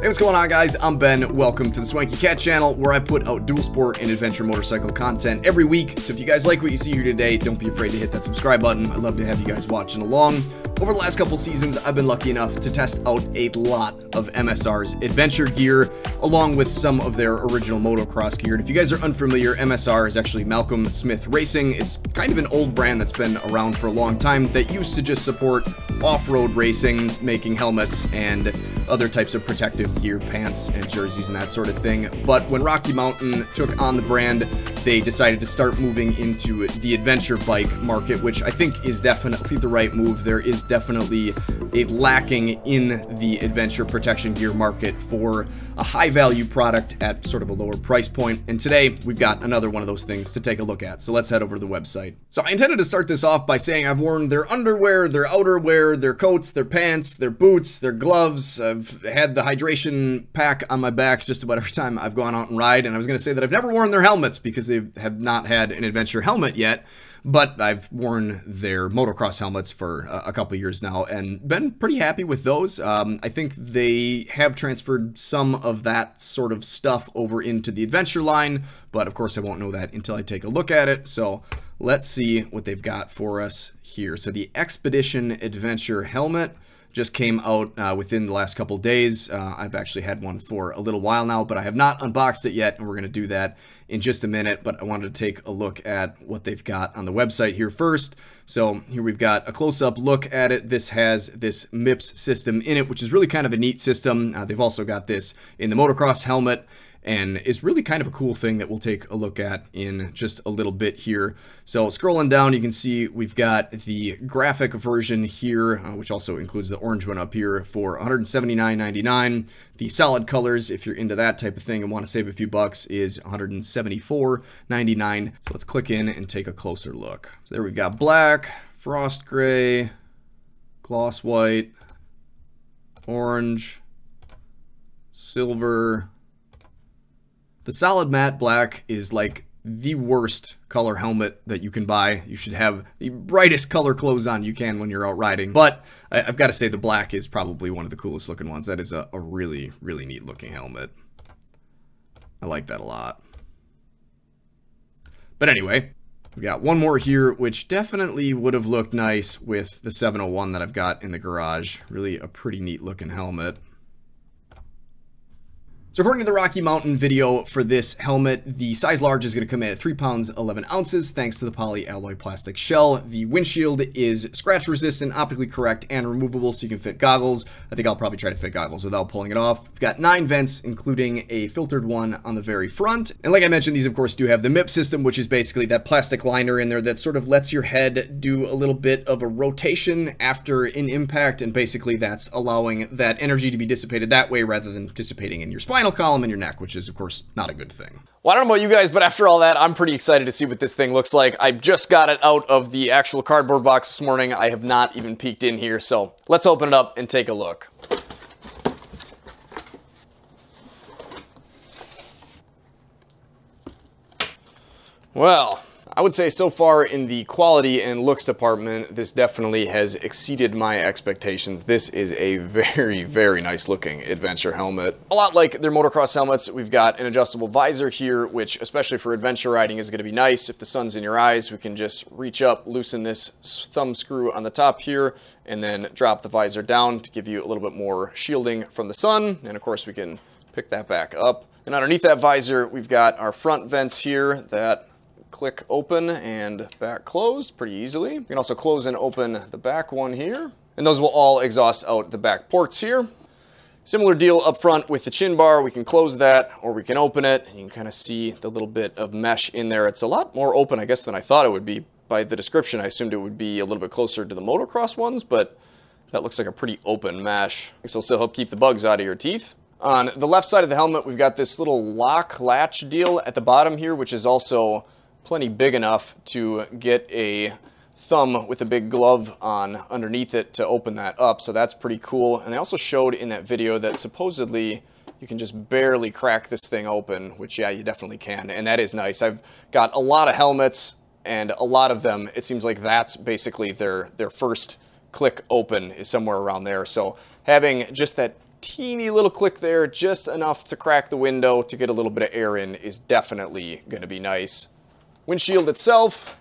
Hey, what's going on, guys? I'm Ben. Welcome to the Swanky Cat channel, where I put out dual sport and adventure motorcycle content every week. So if you guys like what you see here today, don't be afraid to hit that subscribe button. I'd love to have you guys watching along. Over the last couple seasons, I've been lucky enough to test out a lot of MSR's adventure gear, along with some of their original motocross gear. And if you guys are unfamiliar, MSR is actually Malcolm Smith Racing. It's kind of an old brand that's been around for a long time that used to just support off-road racing, making helmets and other types of protective gear, pants and jerseys and that sort of thing. But when Rocky Mountain took on the brand, they decided to start moving into the adventure bike market, which I think is definitely the right move. There is definitely a lacking in the adventure protection gear market for a high value product at sort of a lower price point. And today we've got another one of those things to take a look at. So let's head over to the website. So I intended to start this off by saying I've worn their underwear, their outerwear, their coats, their pants, their boots, their gloves. I've had the hydration pack on my back just about every time I've gone out and ride. And I was going to say that I've never worn their helmets because they have not had an adventure helmet yet. But I've worn their motocross helmets for a couple years now and been pretty happy with those. I think they have transferred some of that sort of stuff over into the adventure line, but of course I won't know that until I take a look at it. So let's see what they've got for us here. So the Xpedition Adventure helmet just came out within the last couple days. I've actually had one for a little while now, but I have not unboxed it yet, and we're going to do that in just a minute. But I wanted to take a look at what they've got on the website here first. So here we've got a close-up look at it. This has this MIPS system in it, which is really kind of a neat system. They've also got this in the motocross helmet, and it's really kind of a cool thing that we'll take a look at in just a little bit here. So scrolling down, you can see we've got the graphic version here, which also includes the orange one up here for $179.99. The solid colors, if you're into that type of thing and want to save a few bucks, is $174.99. So let's click in and take a closer look. So there we've got black, frost gray, gloss white, orange, silver. The solid matte black is like the worst color helmet that you can buy. You should have the brightest color clothes on you can when you're out riding. But I've got to say the black is probably one of the coolest looking ones. That is a really, really neat looking helmet. I like that a lot. But anyway, we got one more here, which definitely would have looked nice with the 701 that I've got in the garage. Really a pretty neat looking helmet. So according to the Rocky Mountain video for this helmet, the size large is going to come in at 3 pounds 11 ounces thanks to the polyalloy plastic shell. The windshield is scratch resistant, optically correct, and removable, so you can fit goggles. I think I'll probably try to fit goggles without pulling it off. We've got 9 vents, including a filtered one on the very front. And like I mentioned, these of course do have the MIP system, which is basically that plastic liner in there that sort of lets your head do a little bit of a rotation after an impact, and basically that's allowing that energy to be dissipated that way rather than dissipating in your spinal column in your neck, which is of course not a good thing. Well, I don't know about you guys, but after all that, I'm pretty excited to see what this thing looks like. I just got it out of the actual cardboard box this morning. I have not even peeked in here, so let's open it up and take a look. Well, I would say so far in the quality and looks department, this definitely has exceeded my expectations. This is a very, very nice looking adventure helmet. A lot like their motocross helmets, we've got an adjustable visor here, which especially for adventure riding is going to be nice. If the sun's in your eyes, we can just reach up, loosen this thumb screw on the top here, and then drop the visor down to give you a little bit more shielding from the sun. And of course we can pick that back up. And underneath that visor, we've got our front vents here that click open and back closed pretty easily. You can also close and open the back one here, and those will all exhaust out the back ports here. Similar deal up front with the chin bar. We can close that or we can open it, and you can kind of see the little bit of mesh in there. It's a lot more open, I guess, than I thought it would be. By the description, I assumed it would be a little bit closer to the motocross ones, but that looks like a pretty open mesh. This will still help keep the bugs out of your teeth. On the left side of the helmet, we've got this little lock latch deal at the bottom here, which is also plenty big enough to get a thumb with a big glove on underneath it to open that up. So that's pretty cool. And they also showed in that video that supposedly you can just barely crack this thing open, which yeah, you definitely can. And that is nice. I've got a lot of helmets and a lot of them, it seems like that's basically their first click open is somewhere around there. So having just that teeny little click there, just enough to crack the window to get a little bit of air in, is definitely going to be nice. Windshield itself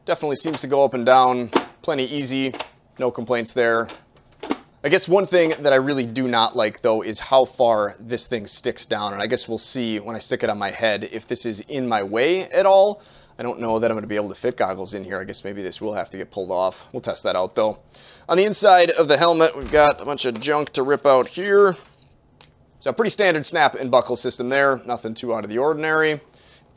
definitely seems to go up and down plenty easy, no complaints there. I guess one thing that I really do not like, though, is how far this thing sticks down, and I guess we'll see when I stick it on my head if this is in my way at all. I don't know that I'm going to be able to fit goggles in here. I guess maybe this will have to get pulled off. We'll test that out, though. On the inside of the helmet, we've got a bunch of junk to rip out here. So a pretty standard snap and buckle system there, nothing too out of the ordinary.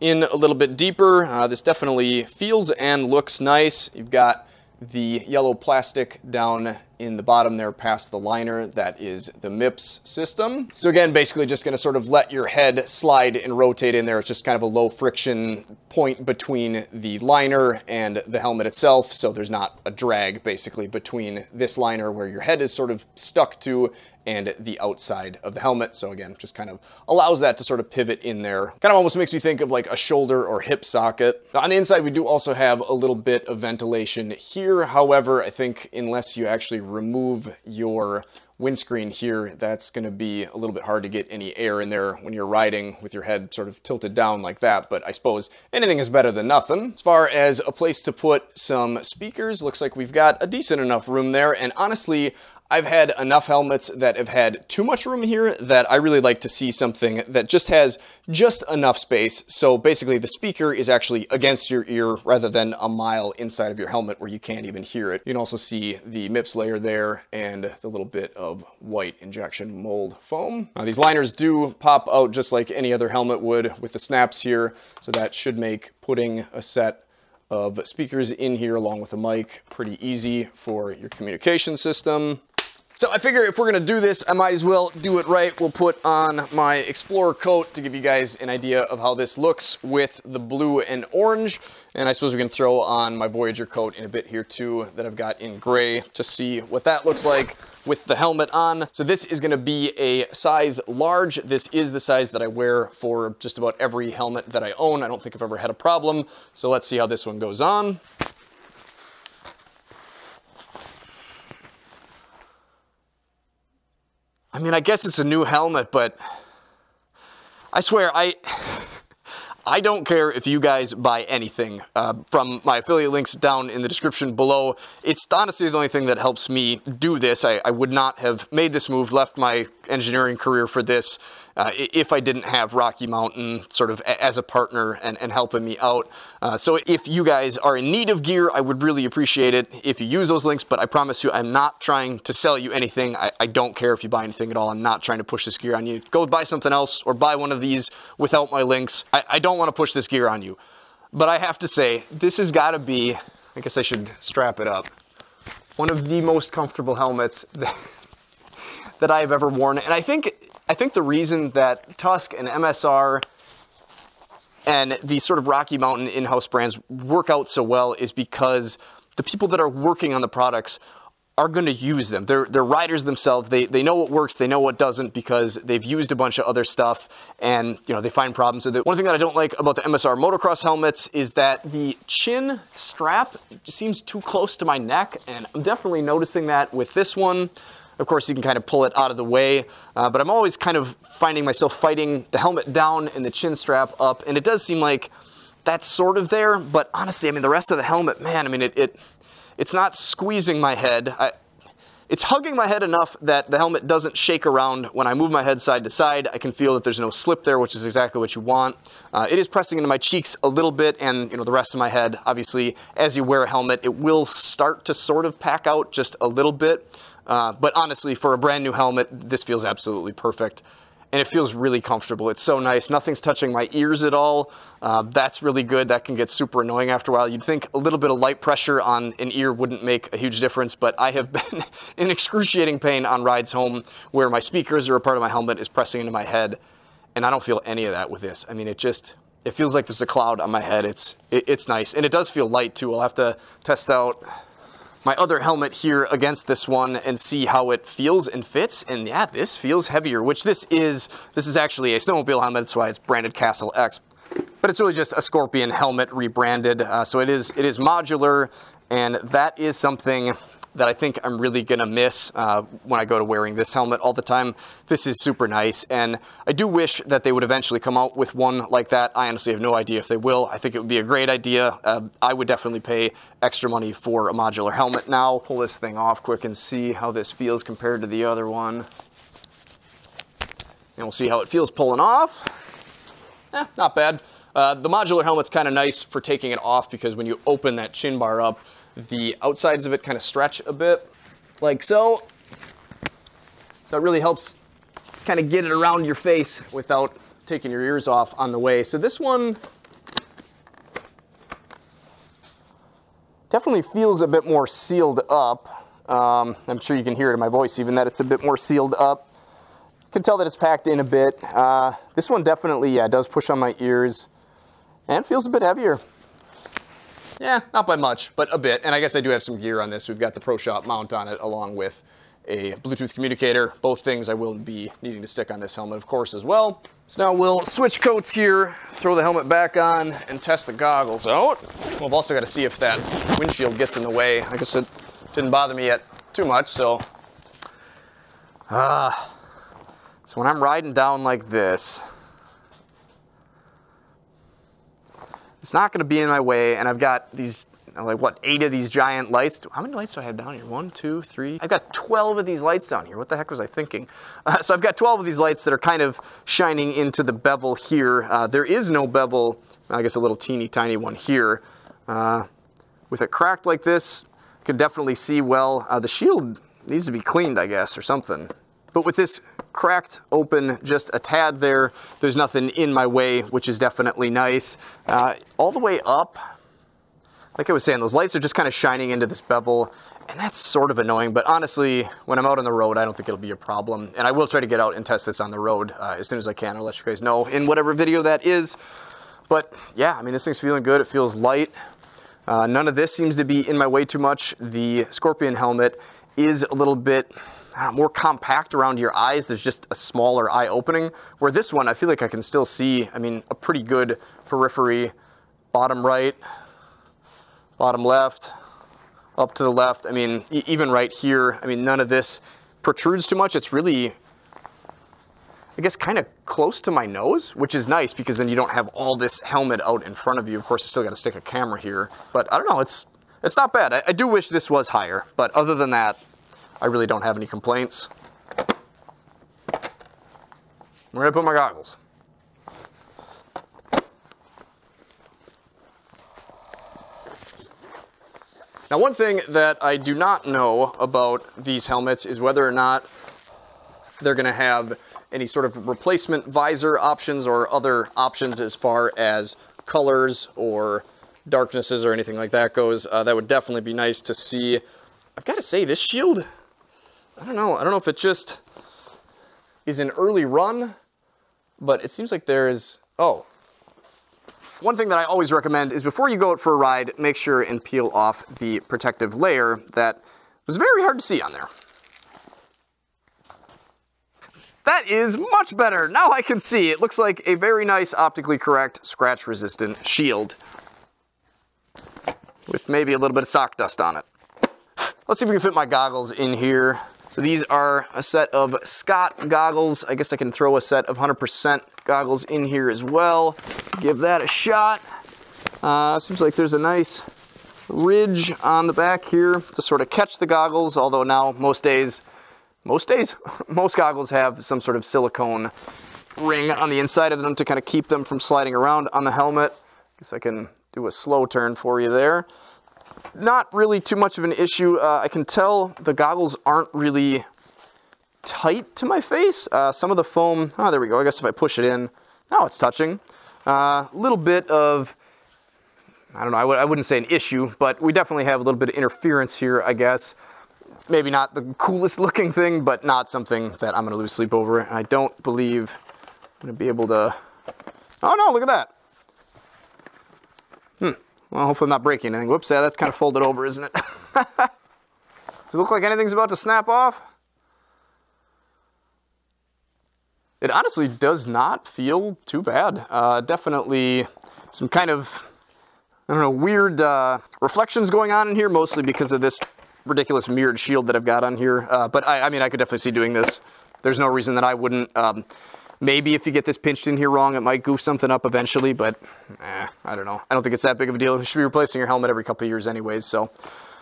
In a little bit deeper, this definitely feels and looks nice. You've got the yellow plastic down in the bottom there past the liner. That is the MIPS system. So again, basically just going to sort of let your head slide and rotate in there. It's just kind of a low friction point between the liner and the helmet itself, so there's not a drag basically between this liner where your head is sort of stuck to and the outside of the helmet. So again, just kind of allows that to sort of pivot in there. Kind of almost makes me think of like a shoulder or hip socket. Now, on the inside, we do also have a little bit of ventilation here. However, I think unless you actually remove your windscreen here, that's going to be a little bit hard to get any air in there when you're riding with your head sort of tilted down like that, but I suppose anything is better than nothing. As far as a place to put some speakers, looks like we've got a decent enough room there, and honestly, I've had enough helmets that have had too much room here that I really like to see something that just has just enough space. So basically the speaker is actually against your ear rather than a mile inside of your helmet where you can't even hear it. You can also see the MIPS layer there and the little bit of white injection mold foam. Now, these liners do pop out just like any other helmet would with the snaps here. So that should make putting a set of speakers in here along with a mic pretty easy for your communication system. So I figure if we're gonna do this, I might as well do it right. We'll put on my Explorer coat to give you guys an idea of how this looks with the blue and orange. And I suppose we can throw on my Voyager coat in a bit here too that I've got in gray to see what that looks like with the helmet on. So this is gonna be a size large. This is the size that I wear for just about every helmet that I own. I don't think I've ever had a problem. So let's see how this one goes on. I mean, I guess it's a new helmet, but I swear, I don't care if you guys buy anything from my affiliate links down in the description below. It's honestly the only thing that helps me do this. I would not have made this move, left my engineering career for this, if I didn't have Rocky Mountain sort of as a partner and helping me out. So if you guys are in need of gear, I would really appreciate it if you use those links, but I promise you, I'm not trying to sell you anything. I don't care if you buy anything at all. I'm not trying to push this gear on you. Go buy something else or buy one of these without my links. I don't want to push this gear on you, but I have to say, this has got to be, I guess I should strap it up, one of the most comfortable helmets that I've ever worn. And I think the reason that Tusk and MSR and these sort of Rocky Mountain in-house brands work out so well is because the people that are working on the products are going to use them. They're riders themselves. They know what works, they know what doesn't, because they've used a bunch of other stuff, and you know, they find problems with it. One thing that I don't like about the MSR motocross helmets is that the chin strap just seems too close to my neck, and I'm definitely noticing that with this one. Of course, you can kind of pull it out of the way, but I'm always kind of finding myself fighting the helmet down and the chin strap up, and it does seem like that's sort of there, but honestly, I mean, the rest of the helmet, man, I mean, it's not squeezing my head. It's hugging my head enough that the helmet doesn't shake around. When I move my head side to side, I can feel that there's no slip there, which is exactly what you want. It is pressing into my cheeks a little bit, and you know, the rest of my head, obviously, as you wear a helmet, it will start to sort of pack out just a little bit. But honestly, for a brand new helmet, this feels absolutely perfect. And it feels really comfortable. It's so nice. Nothing's touching my ears at all. That's really good. That can get super annoying after a while. You'd think a little bit of light pressure on an ear wouldn't make a huge difference, but I have been in excruciating pain on rides home where my speakers or a part of my helmet is pressing into my head, and I don't feel any of that with this. I mean, it feels like there's a cloud on my head. It's nice, and it does feel light too. I'll have to test out my other helmet here against this one and see how it feels and fits. And yeah, this feels heavier, which this is actually a snowmobile helmet. That's why it's branded Castle X, but it's really just a Scorpion helmet rebranded. So it is modular, and that is something that I think I'm really gonna miss when I go to wearing this helmet all the time. This is super nice, and I do wish that they would eventually come out with one like that. I honestly have no idea if they will. I think it would be a great idea. I would definitely pay extra money for a modular helmet now. Pull this thing off quick and see how this feels compared to the other one. And we'll see how it feels pulling off. Not bad. The modular helmet's kind of nice for taking it off because when you open that chin bar up, the outsides of it kind of stretch a bit, like so. So it really helps kind of get it around your face without taking your ears off on the way. So this one definitely feels a bit more sealed up. I'm sure you can hear it in my voice even that it's a bit more sealed up. You can tell that it's packed in a bit. This one definitely, yeah, does push on my ears and feels a bit heavier. Yeah, not by much, but a bit. And I guess I do have some gear on this. We've got the Pro Shop mount on it along with a Bluetooth communicator. Both things I will be needing to stick on this helmet, of course, as well. So now we'll switch coats here, throw the helmet back on, and test the goggles out. Well, I've also got to see if that windshield gets in the way. I guess it didn't bother me yet too much, so. So when I'm riding down like this, it's not going to be in my way, and I've got these, like, what, 8 of these giant lights. How many lights do I have down here? 1, 2, 3. I've got 12 of these lights down here. What the heck was I thinking? So I've got 12 of these lights that are kind of shining into the bevel here. There is no bevel, I guess a little teeny tiny one here. With it cracked like this, you can definitely see well. The shield needs to be cleaned, I guess, or something. But with this cracked open just a tad there, there's nothing in my way, which is definitely nice. All the way up, like I was saying, those lights are just kind of shining into this bevel, and that's sort of annoying. But honestly, when I'm out on the road, I don't think it'll be a problem. And I will try to get out and test this on the road as soon as I can. I'll let you guys know in whatever video that is. But yeah, I mean, this thing's feeling good. It feels light. None of this seems to be in my way too much. The Scorpion helmet is a little bit more compact around your eyes. There's just a smaller eye opening, where this one, I feel like I can still see, I mean, a pretty good periphery. Bottom right, bottom left, up to the left. I mean, even right here, I mean, none of this protrudes too much. It's really, I guess, kind of close to my nose, which is nice because then you don't have all this helmet out in front of you. Of course, I still got to stick a camera here, but I don't know, it's not bad. I do wish this was higher, but other than that, I really don't have any complaints. I'm ready to put my goggles. Now, one thing that I do not know about these helmets is whether or not they're going to have any sort of replacement visor options or other options as far as colors or darknesses or anything like that goes. That would definitely be nice to see. I've got to say, this shield, I don't know if it just is an early run, but it seems like there's, oh. One thing that I always recommend is before you go out for a ride, make sure and peel off the protective layer that was very hard to see on there. That is much better. Now I can see. It looks like a very nice, optically correct, scratch-resistant shield with maybe a little bit of sock dust on it. Let's see if we can fit my goggles in here. So these are a set of Scott goggles. I guess I can throw a set of 100% goggles in here as well. Give that a shot. Seems like there's a nice ridge on the back here to sort of catch the goggles, although now most goggles have some sort of silicone ring on the inside of them to kind of keep them from sliding around on the helmet. Guess I can do a slow turn for you there. Not really too much of an issue. I can tell the goggles aren't really tight to my face. Some of the foam, oh, there we go. I guess if I push it in, now it's touching. A little bit of, I don't know, I wouldn't say an issue, but we definitely have a little bit of interference here, I guess. Maybe not the coolest looking thing, but not something that I'm going to lose sleep over. And I don't believe I'm going to be able to, oh no, look at that. Well, hopefully I'm not breaking anything. Whoops, yeah, that's kind of folded over, isn't it? Does it look like anything's about to snap off? It honestly does not feel too bad. Definitely some kind of, I don't know, weird reflections going on in here, mostly because of this ridiculous mirrored shield that I've got on here. But I mean, I could definitely see doing this. There's no reason that I wouldn't. Maybe if you get this pinched in here wrong, it might goof something up eventually, but I don't know. I don't think it's that big of a deal. You should be replacing your helmet every couple of years anyways, so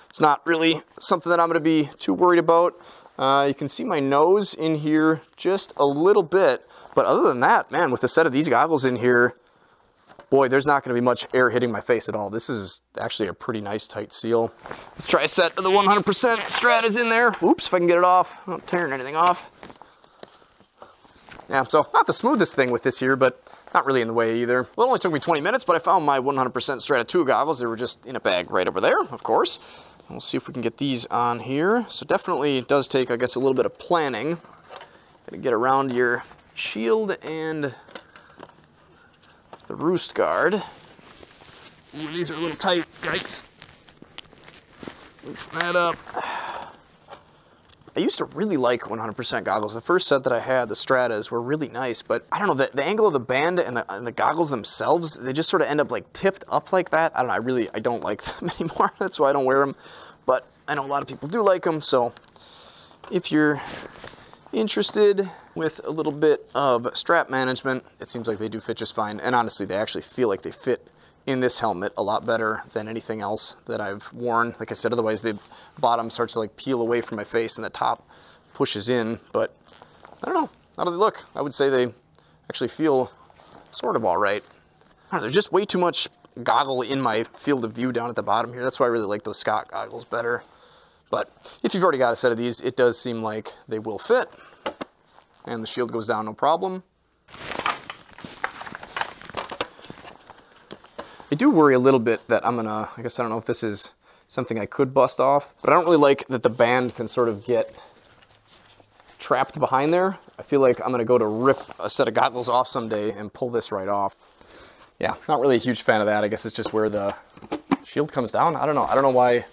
it's not really something that I'm going to be too worried about. You can see my nose in here just a little bit, but other than that, man, with a set of these goggles in here, boy, there's not going to be much air hitting my face at all. This is actually a pretty nice tight seal. Let's try a set of the 100% Stratas in there. Oops, if I can get it off. I'm not tearing anything off. Yeah, so not the smoothest thing with this here, but not really in the way either. Well, it only took me 20 minutes, but I found my 100% Strata 2 goggles. They were just in a bag right over there, of course. We'll see if we can get these on here. So definitely it does take, I guess, a little bit of planning. Gotta get around your shield and the roost guard. Ooh, these are a little tight, yikes. Loosen that up. I used to really like 100% goggles. The first set that I had, the Stratas, were really nice, but I don't know, the angle of the band and the goggles themselves, they just sort of end up like tipped up like that. I don't know, I don't like them anymore. That's why I don't wear them, but I know a lot of people do like them, so if you're interested with a little bit of strap management, it seems like they do fit just fine, and honestly, they actually feel like they fit in this helmet a lot better than anything else that I've worn. Like I said, otherwise the bottom starts to like peel away from my face and the top pushes in, but I don't know, how do they look? I would say they actually feel sort of all right. There's just way too much goggle in my field of view down at the bottom here. That's why I really like those Scott goggles better. But if you've already got a set of these, it does seem like they will fit. And the shield goes down no problem. I do worry a little bit that I'm gonna, I guess I don't know if this is something I could bust off, but I don't really like that the band can sort of get trapped behind there. I feel like I'm gonna go to rip a set of goggles off someday and pull this right off. Yeah, not really a huge fan of that. I guess it's just where the shield comes down. I don't know why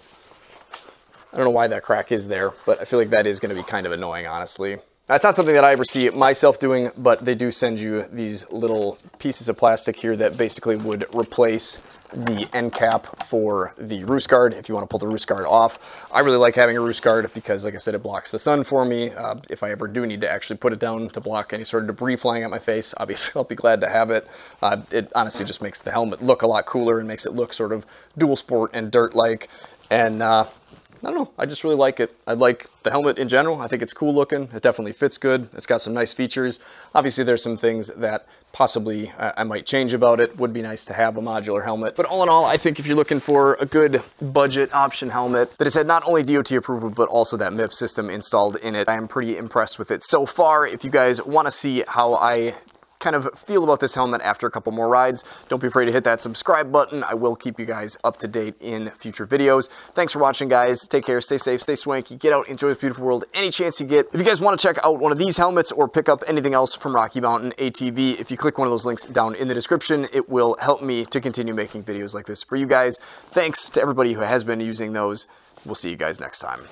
that crack is there, but I feel like that is gonna be kind of annoying, honestly. That's not something that I ever see myself doing, but they do send you these little pieces of plastic here that basically would replace the end cap for the roost guard if you want to pull the roost guard off. I really like having a roost guard because, like I said, it blocks the sun for me. If I ever do need to actually put it down to block any sort of debris flying at my face, obviously I'll be glad to have it. It honestly just makes the helmet look a lot cooler and makes it look sort of dual sport and dirt-like. And I don't know, I just really like it. I like the helmet in general. I think it's cool looking. It definitely fits good. It's got some nice features. Obviously there's some things that possibly I might change about it. Would be nice to have a modular helmet. But all in all, I think if you're looking for a good budget option helmet that has had not only DOT approval, but also that MIP system installed in it, I am pretty impressed with it so far. If you guys want to see how I kind of feel about this helmet after a couple more rides, don't be afraid to hit that subscribe button. I will keep you guys up to date in future videos. Thanks for watching, guys. Take care, stay safe, stay swanky, get out, enjoy this beautiful world any chance you get. If you guys want to check out one of these helmets or pick up anything else from Rocky Mountain ATV, if you click one of those links down in the description, it will help me to continue making videos like this for you guys. Thanks to everybody who has been using those. We'll see you guys next time.